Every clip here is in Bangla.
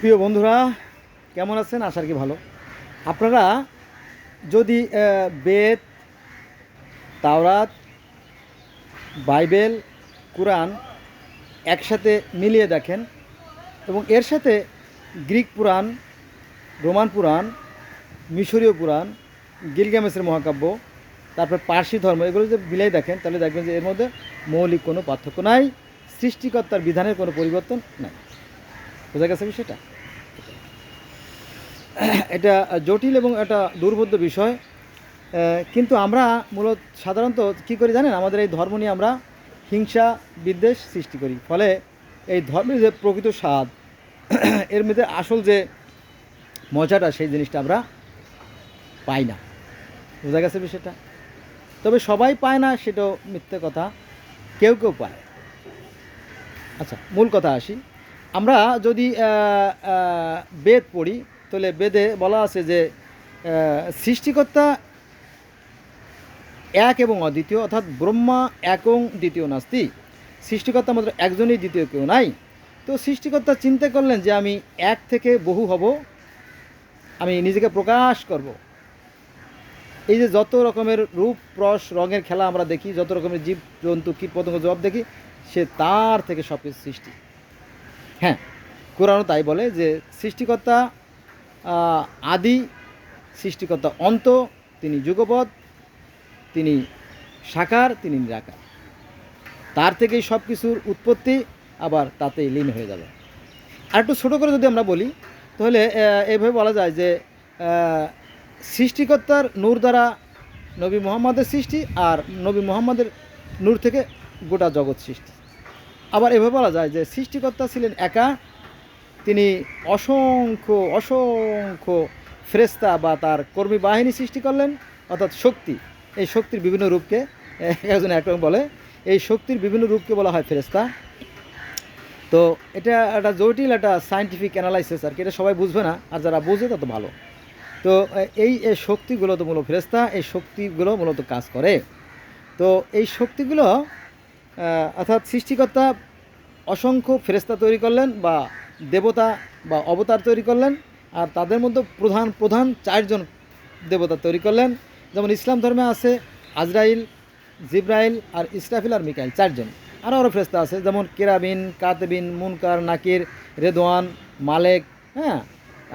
প্রিয় বন্ধুরা, কেমন আছেন? আশা করি ভালো। আপনারা যদি বেদ, তাওরাত, বাইবেল, কুরআন একসাথে মিলিয়ে দেখেন এবং এর সাথে গ্রিক পুরাণ, রোমান পুরাণ, মিশরীয় পুরাণ, গিলগামেশের মহাকাব্য, তারপর পার্সি ধর্ম, এগুলো যদি মিলিয়ে দেখেন তাহলে দেখবেন যে এর মধ্যে মৌলিক কোনো পার্থক্য নাই, সৃষ্টিকর্তার বিধানের কোনো পরিবর্তন নাই। বোঝা গেছে বিষয়টা? এটা জটিল এবং একটা দুর্বোধ্য বিষয়, কিন্তু আমরা মূলত সাধারণত কী করি জানেন? আমাদের এই ধর্ম নিয়ে আমরা হিংসা বিদ্বেষ সৃষ্টি করি, ফলে এই ধর্মের যে প্রকৃত স্বাদ, এর মধ্যে আসল যে মজাটা, সেই জিনিসটা আমরা পাই না। বোঝা গেছে বিষয়টা? তবে সবাই পায় না সেটাও মিথ্যে কথা, কেউ কেউ পায়। আচ্ছা, মূল কথা আসি। আমরা যদি বেদ পড়ি তাহলে বেদে বলা আছে যে সৃষ্টিকর্তা এক এবং অদ্বিতীয়, অর্থাৎ ব্রহ্মা একং দ্বিতীয় নাস্তি। সৃষ্টিকর্তা মাত্র একজনই, দ্বিতীয় কেউ নাই। তো সৃষ্টিকর্তা চিন্তা করলেন যে আমি এক থেকে বহু হব, আমি নিজেকে প্রকাশ করব। এই যে যত রকমের রূপ রস রঙের খেলা আমরা দেখি, যত রকমের জীব জন্তু কীট পতঙ্গ জব দেখি, সে তার থেকে সব কিছু সৃষ্টি। হ্যাঁ, কোরআনও তাই বলে যে সৃষ্টিকর্তা আদি, সৃষ্টিকর্তা অন্ত, তিনি যুগপৎ, তিনি সাকার, তিনি নিরাকার। তার থেকেই সব কিছুর উৎপত্তি, আবার তাতেই লীন হয়ে যাবে। আর একটু ছোটো করে যদি আমরা বলি তাহলে এইভাবে বলা যায় যে সৃষ্টিকর্তার নূর দ্বারা নবী মুহাম্মদের সৃষ্টি, আর নবী মুহাম্মদের নূর থেকে গোটা জগৎ সৃষ্টি। আবার এভাবে বলা যায় যে সৃষ্টিকর্তা ছিলেন একা, তিনি অসংখ্য অসংখ্য ফেরেশতা বা তার কর্মী বাহিনী সৃষ্টি করলেন, অর্থাৎ শক্তি। এই শক্তির বিভিন্ন রূপকে একজন একরকম বলে, এই শক্তির বিভিন্ন রূপকে বলা হয় ফেরেশতা। তো এটা একটা জটিল একটা সায়েন্টিফিক অ্যানালাইসিস আর কি, এটা সবাই বুঝবে না, আর যারা বুঝে তত ভালো। তো এই শক্তিগুলো তো মূলত ফেরেশতা, এই শক্তিগুলো মূলত কাজ করে। তো এই শক্তিগুলো অর্থাৎ সৃষ্টিকর্তা অসংখ্য ফেরেশতা তৈরি করলেন, বা দেবতা বা অবতার তৈরি করলেন, আর তাদের মধ্যে প্রধান প্রধান চারজন দেবতা তৈরি করলেন। যেমন ইসলাম ধর্মে আছে আজরাইল, জিব্রাইল আর ইসরাফিল আর মিকাইল, চারজন। আরও ফেরেশতা আছে, যেমন কেরাবিন, কাতেবিন, মুনকার, নাকির, রেদওয়ান, মালেক, হ্যাঁ,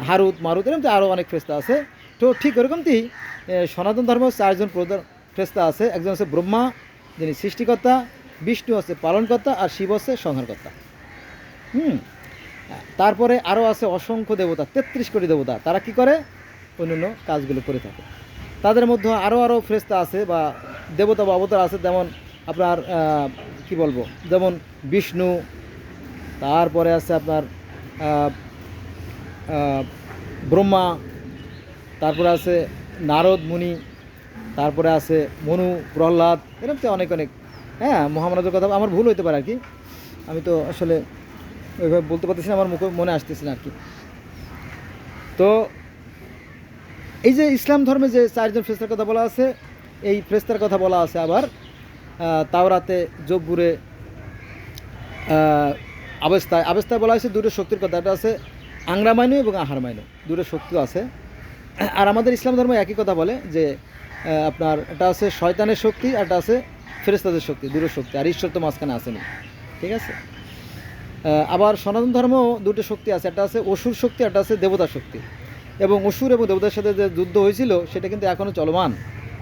হারুত, মারুত, এরকম তো আরও অনেক ফেরেশতা আছে। তো ঠিক এরকমই সনাতন ধর্মেও চারজন প্রধান ফেরেশতা আছে। একজন আছে ব্রহ্মা, যিনি সৃষ্টিকর্তা, বিষ্ণু আছে পালনকর্তা, আর শিব আছে সংহারকর্তা। তারপরে আরও আছে অসংখ্য দেবতা, 33 কোটি দেবতা। তারা কি করে? অন্যান্য কাজগুলো করে থাকে। তাদের মধ্যে আরও ফেরেশতা আছে বা দেবতা বা অবতার আছে, যেমন আপনার কি বলবো, যেমন বিষ্ণু, তারপরে আছে আপনার ব্রহ্মা, তারপরে আছে নারদ মুনি, তারপরে আছে মনু, প্রহ্লাদ, এরকম তো অনেক অনেক। হ্যাঁ, মহামানবের কথা আমার ভুল হইতে পারে আর কি, আমি তো আসলে ওইভাবে বলতে পারতেছি না, আমার মুখে মনে আসতেছে না আর কি। তো এই যে ইসলাম ধর্মে যে চারজন ফেরেশতার কথা বলা আছে, এই ফেরেশতার কথা বলা আছে আবার তাওরাতে, জব্বুরে, আবেস্তায় বলা হয়েছে দুটো শক্তির কথা। এটা আছে আংরামাইনু এবং আহারমাইনু, দুটো শক্তিও আছে। আর আমাদের ইসলাম ধর্ম একই কথা বলে যে আপনার এটা আছে শয়তানের শক্তি, আর এটা আছে ফেরেশতাদের শক্তি, দুটো শক্তি, আর ঈশ্বর তো মাঝখানে আসেনি। ঠিক আছে? আবার সনাতন ধর্ম দুটো শক্তি আছে, একটা আছে অসুর শক্তি, একটা আছে দেবতা শক্তি। এবং অসুর এবং দেবতার সাথে যে যুদ্ধ হয়েছিল সেটা কিন্তু এখনও চলমান,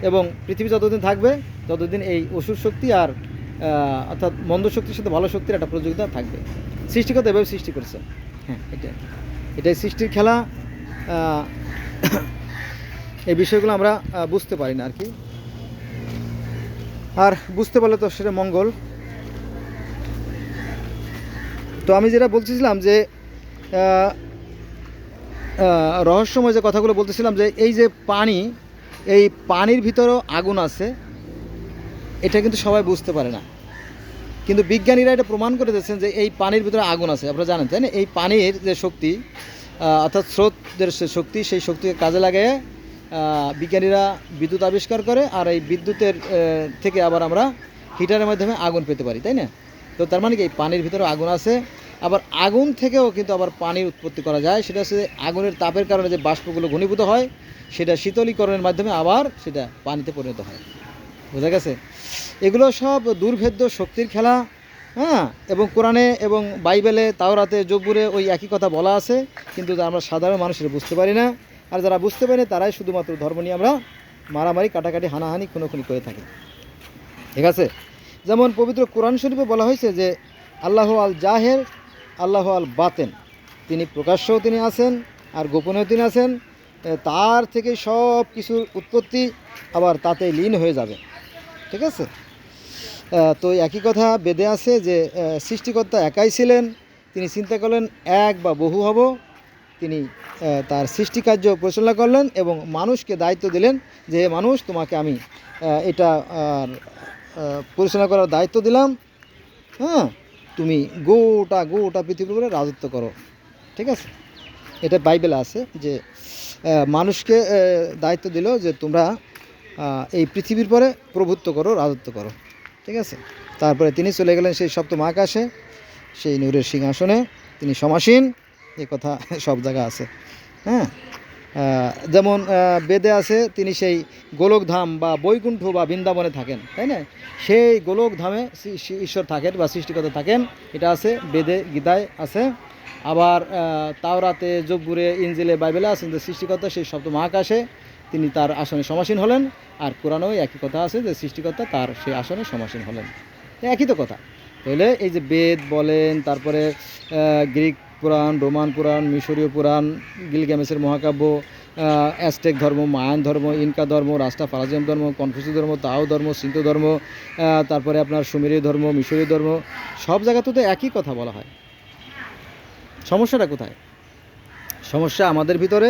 এবং পৃথিবী যতদিন থাকবে ততদিন এই অসুর শক্তি আর অর্থাৎ মন্দ শক্তির সাথে ভালো শক্তির একটা প্রতিযোগিতা থাকবে। সৃষ্টিকর্তা এভাবে সৃষ্টি করেছে। হ্যাঁ, এটাই সৃষ্টির খেলা। এই বিষয়গুলো আমরা বুঝতে পারি না আর কি, আর বুঝতে পারলে তো সেটা মঙ্গল। তো আমি যেটা বলতেছিলাম যে রহস্যময় যে কথাগুলো বলতেছিলাম, যে এই যে পানি, এই পানির ভিতরেও আগুন আছে, এটা কিন্তু সবাই বুঝতে পারে না। কিন্তু বিজ্ঞানীরা এটা প্রমাণ করে দিয়েছেন যে এই পানির ভিতরে আগুন আছে। আপনারা জানেন তাই না? এই পানির যে শক্তি, অর্থাৎ স্রোতের শক্তি, সেই শক্তিকে কাজে লাগিয়ে বিজ্ঞানীরা বিদ্যুৎ আবিষ্কার করে, আর এই বিদ্যুতের থেকে আবার আমরা হিটারের মাধ্যমে আগুন পেতে পারি, তাই না? তো তার মানে কি এই পানির ভিতরে আগুন আছে। আবার আগুন থেকেও কিন্তু আবার পানির উৎপত্তি করা যায়। সেটা হচ্ছে আগুনের তাপের কারণে যে বাষ্পগুলো ঘনীভূত হয়, সেটা শীতলীকরণের মাধ্যমে আবার সেটা পানিতে পরিণত হয়। বোঝা গেছে? এগুলো সব দুর্ভেদ্য শক্তির খেলা। হ্যাঁ, এবং কোরআনে এবং বাইবেলে, তাওরাতে, জব্বুরে ওই একই কথা বলা আছে, কিন্তু আমরা সাধারণ মানুষের বুঝতে পারি না। আর যারা বুঝতে পারে তারাই শুধুমাত্র ধর্ম নিয়ে আমরা মারামারি, কাটাকাটি, হানাহানি, খুনোখুনি করে থাকি। ঠিক আছে? যেমন পবিত্র কোরআন শরীফে বলা হয়েছে যে আল্লাহ আল জাহের, আল্লাহ আল বাতেন, তিনি প্রকাশ্যও তিনি আছেন আর গোপনেও তিনি আছেন। তার থেকে সব কিছুর উৎপত্তি, আবার তাতে লীন হয়ে যাবে। ঠিক আছে? তো একই কথা বেদে আছে যে সৃষ্টিকর্তা একাই ছিলেন, তিনি চিন্তা করলেন এক বা বহু হব, তিনি তার সৃষ্টিকার্য পরিচালনা করলেন এবং মানুষকে দায়িত্ব দিলেন যে মানুষ, তোমাকে আমি এটা পরিচালনা করার দায়িত্ব দিলাম। হ্যাঁ, তুমি গোটা পৃথিবীর উপরে রাজত্ব করো। ঠিক আছে? এটা বাইবেলে আছে যে মানুষকে দায়িত্ব দিল যে তোমরা এই পৃথিবীর পরে প্রভুত্ব করো, রাজত্ব করো। ঠিক আছে? তারপরে তিনি চলে গেলেন সেই সপ্তম আকাশে, সেই নূরের সিংহাসনে তিনি সমাসীন। এ কথা সব জায়গা আছে। হ্যাঁ, যেমন বেদে আছে তিনি সেই গোলকধাম বা বৈকুণ্ঠ বা বৃন্দাবনে থাকেন, তাই না? সেই গোলকধামে ঈশ্বর থাকেন বা সৃষ্টিকর্তা থাকেন, এটা আছে বেদে, গীতায় আছে। আবার তাওরাতে, জব্বুরে, ইনজিলে, বাইবেলে আছেন যে সৃষ্টিকর্তা সেই সপ্তম আকাশে তিনি তার আসনে সমাসীন হলেন। আর কোরআনেও একই কথা আছে যে সৃষ্টিকর্তা তার সেই আসনে সমাসীন হলেন। একই তো কথা। তাহলে এই যে বেদ বলেন, তারপরে গ্রিক পুরাণ, রোমান পুরাণ, মিশরীয় পুরাণ, গিলগামেশের মহাকাব্য, অ্যাজটেক ধর্ম, মায়ান ধর্ম, ইনকা ধর্ম, রাস্টাফারাজিয়ান ধর্ম, কনফুসিয় ধর্ম, তাও ধর্ম, সিন্ত ধর্ম, তারপরে আপনার সুমেরীয় ধর্ম, মিশরীয় ধর্ম, সব জায়গাতে তো একই কথা বলা হয়। সমস্যাটা কোথায়? সমস্যা আমাদের ভিতরে।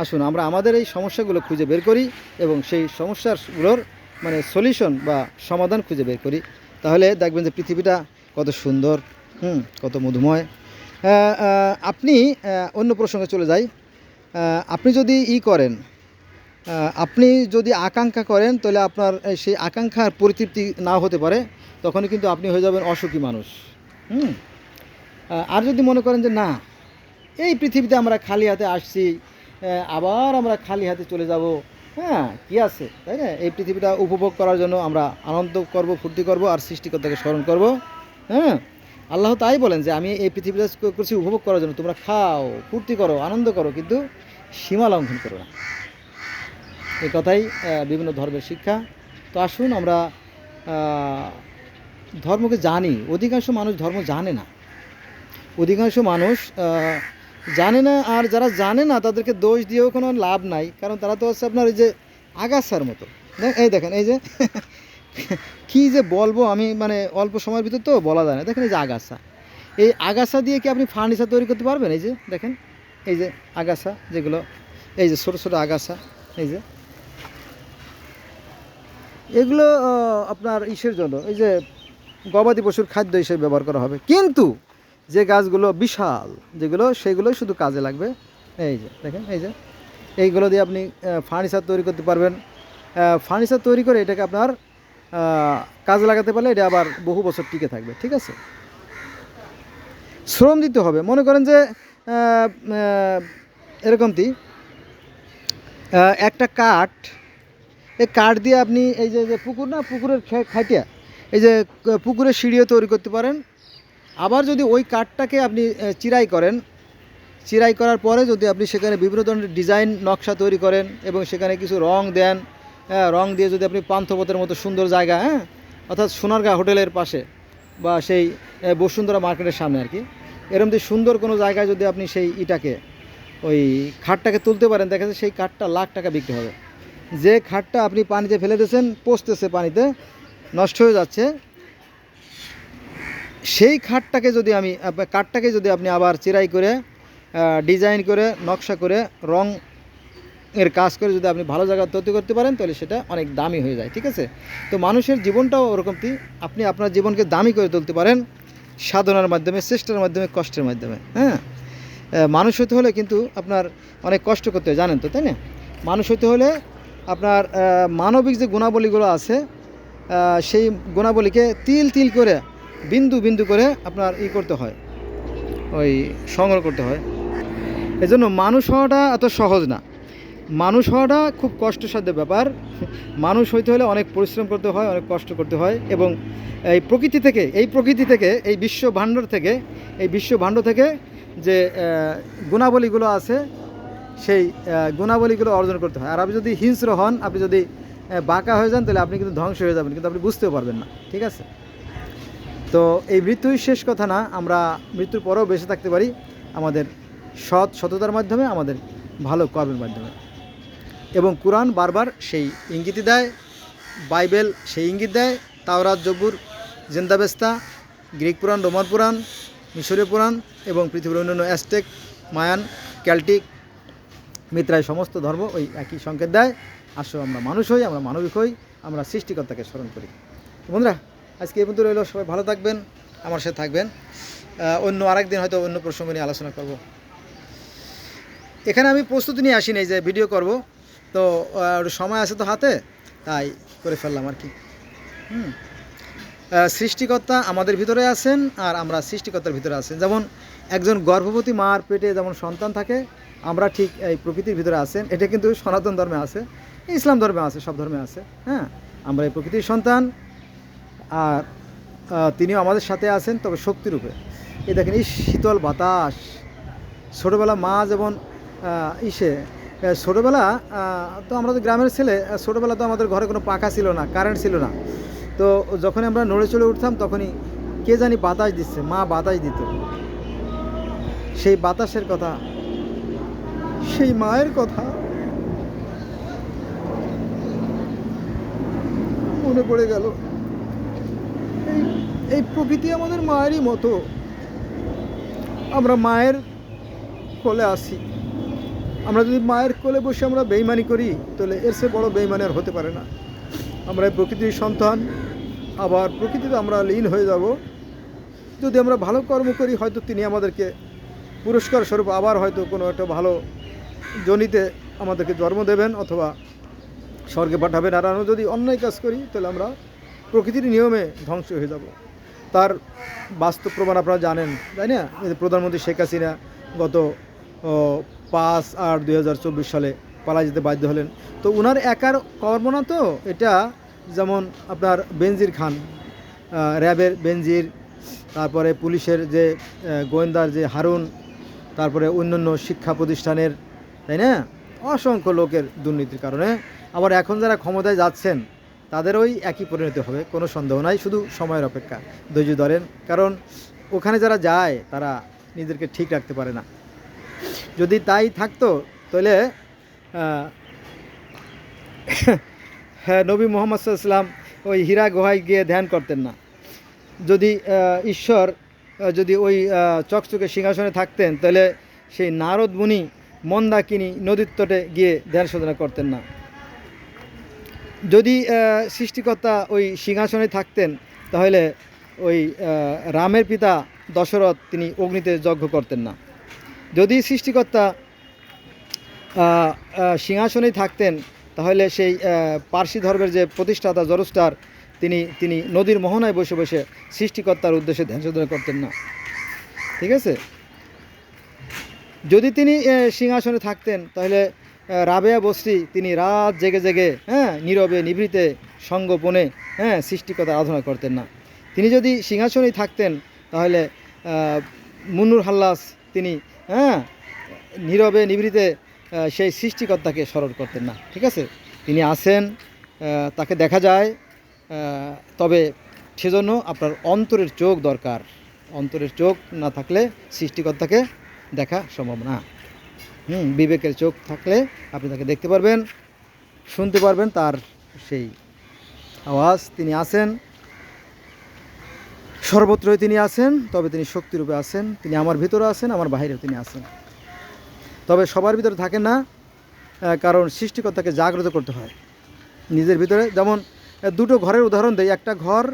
আসুন আমরা আমাদের এই সমস্যাগুলো খুঁজে বের করি এবং সেই সমস্যাগুলোর মানে সলিউশন বা সমাধান খুঁজে বের করি। তাহলে দেখবেন যে পৃথিবীটা কত সুন্দর, কত মধুময়। আপনি অন্য প্রসঙ্গে চলে যাই। আপনি যদি করেন, আপনি যদি আকাঙ্ক্ষা করেন, তাহলে আপনার সেই আকাঙ্ক্ষার পরিতৃপ্তি নাও হতে পারে, তখনই কিন্তু আপনি হয়ে যাবেন অসুখী মানুষ। আর যদি মনে করেন যে না, এই পৃথিবীতে আমরা খালি হাতে আসছি, আবার আমরা খালি হাতে চলে যাব, হ্যাঁ কী আছে, তাই না? এই পৃথিবীটা উপভোগ করার জন্য আমরা আনন্দ করব, ফুর্তি করব আর সৃষ্টিকর্তাকে স্মরণ করব। হ্যাঁ, আল্লাহ তাই বলেন যে আমি এই পৃথিবীটা করছি উপভোগ করার জন্য, তোমরা খাও, ফুর্তি করো, আনন্দ করো, কিন্তু সীমা লঙ্ঘন করো না। এই কথাই বিভিন্ন ধর্মের শিক্ষা। তো আসুন আমরা ধর্মকে জানি। অধিকাংশ মানুষ ধর্ম জানে না, অধিকাংশ মানুষ জানে না। আর যারা জানে না তাদেরকে দোষ দিয়েও কোনো লাভ নাই, কারণ তারা তো হচ্ছে আপনার এই যে আগাছার মতো। এই দেখেন, এই যে কী যে বলবো আমি, মানে অল্প সময়ের ভিতর তো বলা যায় না। দেখেন এই যে আগাছা, এই আগাছা দিয়ে কি আপনি ফার্নিচার তৈরি করতে পারবেন? এই যে দেখেন, এই যে আগাছা যেগুলো, এই যে ছোটো ছোটো আগাছা, এই যে এগুলো আপনার ইসের জন্য, এই যে গবাদি পশুর খাদ্য হিসেবে ব্যবহার করা হবে। কিন্তু যে গাছগুলো বিশাল, যেগুলো, সেগুলোই শুধু কাজে লাগবে। এই যে দেখেন, এই যে এইগুলো দিয়ে আপনি ফার্নিচার তৈরি করতে পারবেন। ফার্নিচার তৈরি করে এটাকে আপনার কাজে লাগাতে পারলে এটা আবার বহু বছর টিকে থাকবে। ঠিক আছে? শ্রম দিতে হবে। মনে করেন যে এরকমটি একটা কাঠ, এই কাঠ দিয়ে আপনি এই যে পুকুর না, পুকুরের খাইটিয়া, এই যে পুকুরের সিঁড়িও তৈরি করতে পারেন। আবার যদি ওই কাঠটাকে আপনি চিরাই করেন, চিরাই করার পরে যদি আপনি সেখানে বিভিন্ন ধরনের ডিজাইন নকশা তৈরি করেন এবং সেখানে কিছু রং দেন, রং দিয়ে যদি আপনি পান্থপথের মতো সুন্দর জায়গা, অর্থাৎ সোনারগাঁ হোটেলের পাশে বা সেই বসুন্ধরা মার্কেটের সামনে আর কি, এরকম যে সুন্দর কোনো জায়গায় যদি আপনি সেই ইটাকে, ওই খাটটাকে তুলতে পারেন, দেখা যাচ্ছে সেই কাঠটা লাখ টাকা বিক্রি হবে। যে খাটটা আপনি পানিতে ফেলে দিয়েছেন, পচতেছে, পানিতে নষ্ট হয়ে যাচ্ছে, সেই খাটটাকে যদি আমি, কাঠটাকে যদি আপনি আবার চিরাই করে, ডিজাইন করে, নকশা করে, রং এর কাজ করে যদি আপনি ভালো জায়গা তৈরি করতে পারেন, তাহলে সেটা অনেক দামি হয়ে যায়। ঠিক আছে? তো মানুষের জীবনটাও ওরকমই, আপনি আপনার জীবনকে দামি করে তুলতে পারেন সাধনার মাধ্যমে, চেষ্টার মাধ্যমে, কষ্টের মাধ্যমে। হ্যাঁ, মানুষ হতে হলে কিন্তু আপনার অনেক কষ্ট করতে হয়, জানেন তো, তাই না? মানুষ হতে হলে আপনার মানবিক যে গুণাবলীগুলো আছে, সেই গুণাবলীকে তিল তিল করে, বিন্দু বিন্দু করে আপনার করতে হয়, ওই সংগ্রহ করতে হয়। এজন্য মানুষ হওয়াটা এত সহজ না, মানুষ হওয়াটা খুব কষ্টসাধ্য ব্যাপার। মানুষ হইতে হলে অনেক পরিশ্রম করতে হয়, অনেক কষ্ট করতে হয়, এবং এই প্রকৃতি থেকে এই বিশ্বভাণ্ড থেকে যে গুণাবলীগুলো আছে সেই গুণাবলীগুলো অর্জন করতে হয়। আর আপনি যদি হিংস্র হন, আপনি যদি বাঁকা হয়ে যান, তাহলে আপনি কিন্তু ধ্বংস হয়ে যাবেন, কিন্তু আপনি বুঝতেও পারবেন না। ঠিক আছে? তো এই মৃত্যুই শেষ কথা না, আমরা মৃত্যুর পরেও বেঁচে থাকতে পারি আমাদের সততার মাধ্যমে, আমাদের ভালো কর্মের মাধ্যমে। এবং কোরআন বারবার সেই ইঙ্গিতই দেয়, বাইবেল সেই ইঙ্গিত দেয়, তাওরাত, জবুর, জিন্দাবেস্তা, গ্রিক পুরাণ, রোমান পুরাণ, মিশরীয় পুরাণ এবং পৃথিবীর অন্যান্য অ্যাজটেক, মায়ান, ক্যাল্টিক, মিত্রায় সমস্ত ধর্ম ওই একই সংকেত দেয়, আসো আমরা মানুষ হই, আমরা মানবিক হই, আমরা সৃষ্টিকর্তাকে স্মরণ করি। বন্ধুরা, আজকে এই পর্যন্ত রইল। সবাই ভালো থাকবেন, আমার সাথে থাকবেন। অন্য আরেকদিন হয়তো অন্য প্রসঙ্গ নিয়ে আলোচনা করব। এখানে আমি প্রস্তুতি নিয়ে আসিনি যে ভিডিও করব, তো সময় আছে তো হাতে, তাই করে ফেললাম আর কি। সৃষ্টিকর্তা আমাদের ভিতরে আছেন, আর আমরা সৃষ্টিকর্তার ভিতরে আছেন। যেমন একজন গর্ভবতী মার পেটে যেমন সন্তান থাকে, আমরা ঠিক এই প্রকৃতির ভিতরে আছেন। এটা কিন্তু সনাতন ধর্মে আছে, ইসলাম ধর্মে আছে, সব ধর্মে আছে। হ্যাঁ, আমরা এই প্রকৃতির সন্তান, আর তিনিও আমাদের সাথে আছেন, তবে শক্তিরূপে। এই দেখেন, এই শীতল বাতাস। ছোটোবেলা মা যেমন ছোটোবেলা তো আমরা তো গ্রামের ছেলে, ছোটোবেলা তো আমাদের ঘরে কোনো পাখা ছিল না, কারেন্ট ছিল না। তো যখনই আমরা নড়ে চড়ে উঠতাম, তখনই কে জানি বাতাস দিচ্ছে, মা বাতাস দিত। সেই বাতাসের কথা, সেই মায়ের কথা মনে পড়ে গেল। এই প্রকৃতি আমাদের মায়েরই মতো। আমরা মায়ের কোলে আসি। আমরা যদি মায়ের কোলে বসে আমরা বেইমানি করি, তাহলে এর চেয়ে বড় বেইমানি আর হতে পারে না। আমরা এই প্রকৃতির সন্তান, আবার প্রকৃতিতে আমরা লীন হয়ে যাব। যদি আমরা ভালো কর্ম করি, হয়তো তিনি আমাদেরকে পুরস্কার স্বরূপ আবার হয়তো কোনো একটা ভালো জনিতে আমাদেরকে জন্ম দেবেন, অথবা স্বর্গে পাঠাবেন। আর আমরা যদি অন্যায় কাজ করি, তাহলে আমরা প্রকৃতির নিয়মে ধ্বংস হয়ে যাব। তার বাস্তব প্রমাণ আপনারা জানেন, তাই না? প্রধানমন্ত্রী শেখ হাসিনা গত 5/8/2024 সালে পালিয়ে যেতে বাধ্য হলেন। তো ওনার একার কর্ম না তো এটা। যেমন আপনার বেনজির খান, র্যাবের বেনজির, তারপরে পুলিশের যে গোয়েন্দার যে হারুন, তারপরে অন্যান্য শিক্ষা প্রতিষ্ঠানের, তাই না, অসংখ্য লোকের দুর্নীতির কারণে। আবার এখন যারা ক্ষমতায় যাচ্ছেন, তাদের ওই একই পরিণতি হবে, কোনো সন্দেহ নাই। শুধু সময়ের অপেক্ষা, ধৈর্য ধরেন। কারণ ওখানে যারা যায়, তারা নিজেদেরকে ঠিক রাখতে পারে না। যদি তাই থাকতো, তাহলে হ্যাঁ, নবী মুহাম্মদ সাল্লাল্লাহু আলাইহি ওয়াসাল্লাম ওই হীরা গুহায় গিয়ে ধ্যান করতেন না। যদি ঈশ্বর যদি ওই চকচকে সিংহাসনে থাকতেন, তাহলে সেই নারদ মুনি মন্দাকিনী নদীর তটে গিয়ে ধ্যান সাধনা করতেন না। যদি সৃষ্টিকর্তা ওই সিংহাসনে থাকতেন, তাহলে ওই রামের পিতা দশরথ তিনি অগ্নিতে যজ্ঞ করতেন না। যদি সৃষ্টিকর্তা সিংহাসনেই থাকতেন, তাহলে সেই পার্সি ধর্মের যে প্রতিষ্ঠাতা জরস্টার, তিনি নদীর মোহনায় বসে বসে সৃষ্টিকর্তার উদ্দেশ্যে ধ্যান সাধনা করতেন না। ঠিক আছে? যদি তিনি সিংহাসনে থাকতেন, তাহলে রাবেয়া বসরি তিনি রাত জেগে জেগে, নীরবে নিভৃতে সঙ্গোপনে সৃষ্টিকর্তার আরাধনা করতেন না। তিনি যদি সিংহাসনেই থাকতেন, তাহলে মুন্নুর হাল্লাস তিনি নীরবে নিভৃতে সেই সৃষ্টিকর্তাকে স্মরণ করতেন না। ঠিক আছে? তিনি আছেন, তাকে দেখা যায়, তবে সেজন্য আপনার অন্তরের চোখ দরকার। অন্তরের চোখ না থাকলে সৃষ্টিকর্তাকে দেখা সম্ভব না। বিবেকের চোখ থাকলে আপনি তাকে দেখতে পারবেন, শুনতে পারবেন তার সেই আওয়াজ। তিনি আছেন, সর্বত্রই তিনি আছেন, তবে তিনি শক্তিরূপে আছেন। তিনি আমার ভিতরে আছেন, আমার বাহিরেও তিনি আছেন। তবে সবার ভিতরে থাকেন না, কারণ সৃষ্টিকর্তাকে জাগ্রত করতে হয় নিজের ভিতরে। যেমন দুটো ঘরের উদাহরণ দেই। একটা ঘর,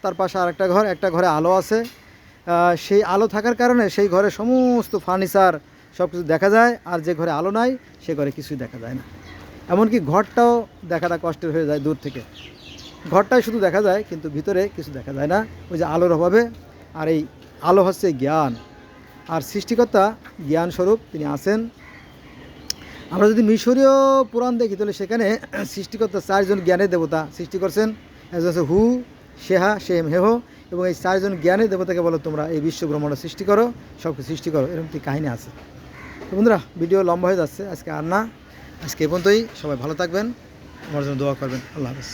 তার পাশে আর একটা ঘর। একটা ঘরে আলো আছে, সেই আলো থাকার কারণে সেই ঘরে সমস্ত ফার্নিচার সব কিছু দেখা যায়। আর যে ঘরে আলো নাই, সে ঘরে কিছুই দেখা যায় না। এমনকি ঘরটাও দেখাটা কষ্টের হয়ে যায় দূর থেকে। ঘরটাই শুধু দেখা যায়, কিন্তু ভিতরে কিছু দেখা যায় না, ওই যে আলোর অভাবে। আর এই আলো হচ্ছে জ্ঞান। আর সৃষ্টিকর্তা জ্ঞানস্বরূপ তিনি আছেন। আমরা যদি মিশরীয় পুরাণ দেখি তাহলে সেখানে সৃষ্টিকর্তা 4 জন জ্ঞানের দেবতা সৃষ্টি করছেন। একজন হচ্ছে হু, শেহা, শেম, হেহ, এবং এই 4 জন জ্ঞানের দেবতাকে বলো তোমরা এই বিশ্ব ব্রহ্মাণ্ড সৃষ্টি করো, সব কিছু সৃষ্টি করো, এরকম একটি কাহিনী আছে। তো বন্ধুরা, ভিডিও লম্বা হয়ে যাচ্ছে, আজকে আর না, আজকে এ পর্যন্তই। সবাই ভালো থাকবেন, আমার জন্য দোয়া করবেন। আল্লাহ হাফেজ।